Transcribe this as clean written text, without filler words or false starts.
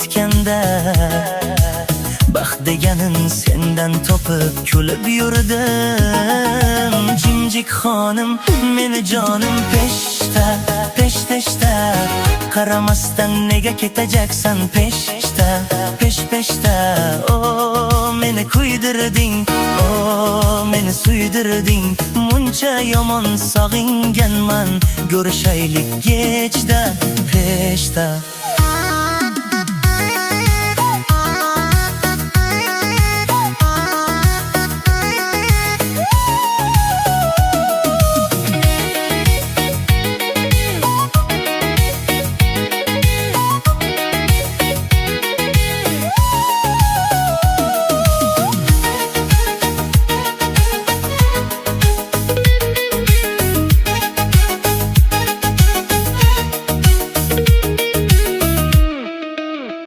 aytganda, baxt deganin sendan topib kulib yurdim. Jimjik xonim, meni jonim peshta, peshta. Qaramasdan nega ketajaksan peshta, peshta. Oh, meni kuydirding, oh, meni suydirding. Muncha yomon sog'inganman, ko'rishaylik kechda, peshta.